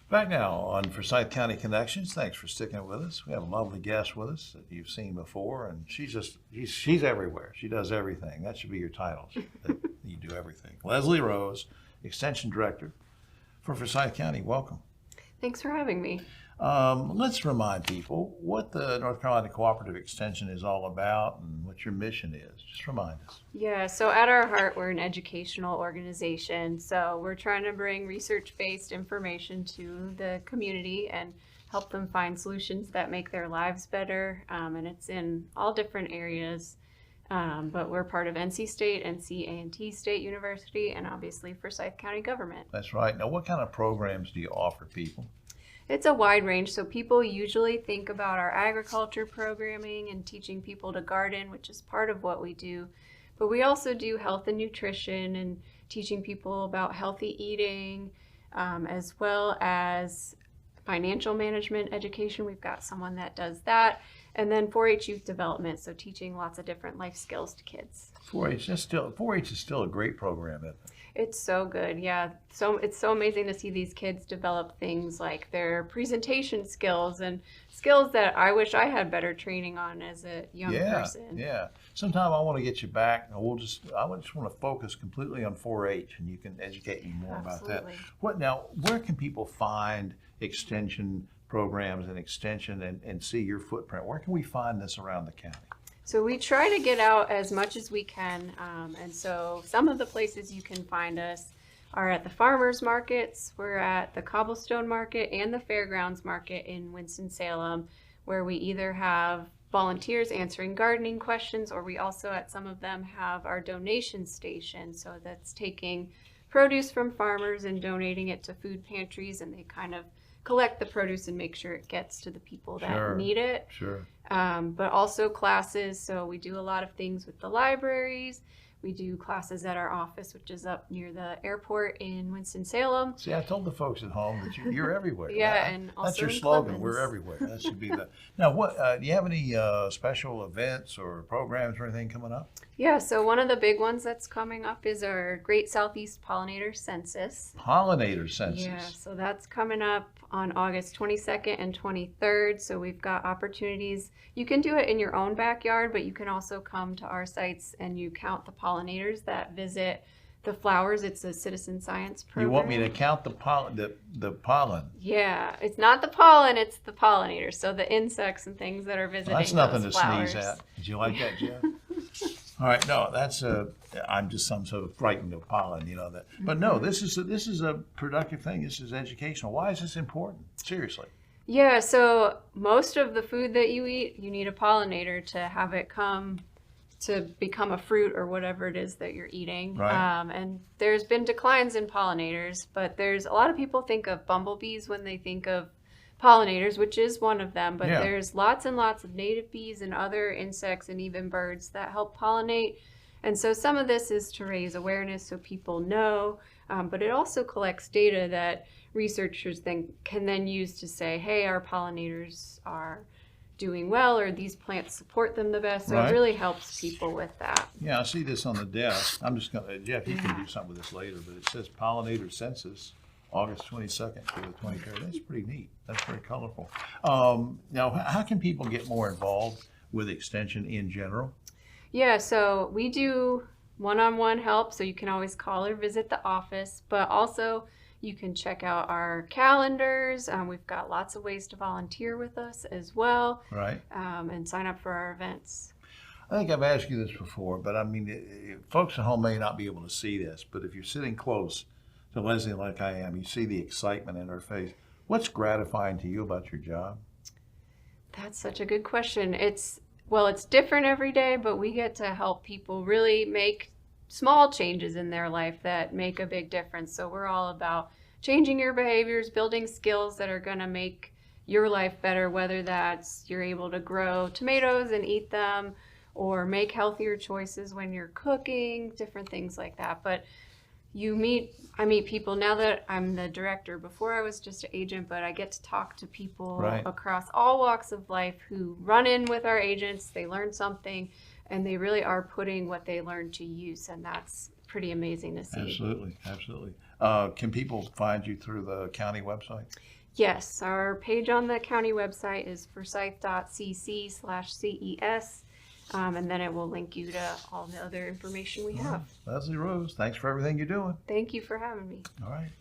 Back now on Forsyth County Connections. Thanks for sticking with us. We have a lovely guest with us that you've seen before, and she's everywhere. She does everything. That should be your title. That you do everything. Leslie Rose, Extension Director for Forsyth County. Welcome. Thanks for having me. Let's remind people what the North Carolina Cooperative Extension is all about and what your mission is. Just remind us. Yeah, so at our heart, we're an educational organization. So we're trying to bring research-based information to the community and help them find solutions that make their lives better. And it's in all different areas. But we're part of NC State, NC State University, and obviously Forsyth County government. That's right. Now, what kind of programs do you offer people? It's a wide range. So people usually think about our agriculture programming and teaching people to garden, which is part of what we do. But we also do health and nutrition and teaching people about healthy eating, as well as financial management education. We've got someone that does that. And then 4-H youth development, so teaching lots of different life skills to kids. 4-H is still a great program, isn't it? It's so good, yeah. So it's so amazing to see these kids develop things like their presentation skills and skills that I wish I had better training on as a young person. Yeah. Sometime I want to get you back. I just want to focus completely on 4-H, and you can educate me more about that. Where can people find extension programs and extension and see your footprint? Where can we find this around the county? So we try to get out as much as we can, and so some of the places you can find us are at the farmers markets. We're at the Cobblestone Market and the Fairgrounds Market in Winston-Salem, where we either have volunteers answering gardening questions, or we also at some of them have our donation station. So that's taking produce from farmers and donating it to food pantries, and they kind of collect the produce and make sure it gets to the people that need it. Sure. But also classes. So we do a lot of things with the libraries. We do classes at our office, which is up near the airport in Winston-Salem. See, I told the folks at home that you're everywhere. And also that's your in slogan. Clemens. We're everywhere. That should be the. Now, what do you have any special events or programs or anything coming up? Yeah, so one of the big ones that's coming up is our Great Southeast Pollinator Census. Pollinator Census. Yeah, so that's coming up on August 22nd and 23rd. So we've got opportunities. You can do it in your own backyard, but you can also come to our sites and you count the pollinators that visit the flowers. It's a citizen science program. You want me to count the pollen? Yeah, it's not the pollen, it's the pollinators. So the insects and things that are visiting That's nothing those to flowers. sneeze at. Did you like that, Jeff? All right, no, I'm so frightened of pollen, that. But no, this is a productive thing. This is educational. Why is this important? Seriously. Yeah, so most of the food that you eat, you need a pollinator to have it come to become a fruit or whatever it is that you're eating. Right. And there's been declines in pollinators, but there's a lot of people think of bumblebees when they think of pollinators, which is one of them, but there's lots and lots of native bees and other insects and even birds that help pollinate. And so some of this is to raise awareness so people know, but it also collects data that researchers can then use to say, hey, our pollinators are doing well, or these plants support them the best. So It really helps people with that. Yeah, I see this on the desk. I'm just going to, Jeff, you can do something with this later, but it says Pollinator Census, August 22nd to the 23rd. That's pretty neat. That's very colorful. Now, how can people get more involved with Extension in general? Yeah, so we do one-on-one help, so you can always call or visit the office, but also you can check out our calendars. We've got lots of ways to volunteer with us as well. Right. And sign up for our events. I think I've asked you this before, but I mean, folks at home may not be able to see this, but if you're sitting close to Leslie like I am, you see the excitement in her face. What's gratifying to you about your job? That's such a good question. It's different every day, but we get to help people really make small changes in their life that make a big difference. So we're all about changing your behaviors, building skills that are going to make your life better, whether that's you're able to grow tomatoes and eat them, or make healthier choices when you're cooking, different things like that. But I meet people now that I'm the director. Before I was just an agent, but I get to talk to people across all walks of life who run in with our agents. They learn something, and they really are putting what they learned to use, and that's pretty amazing to see. Absolutely. Can people find you through the county website? Yes, our page on the county website is forsyth.cc/CES, and then it will link you to all the other information we have. Leslie Rose, thanks for everything you're doing. Thank you for having me. All right.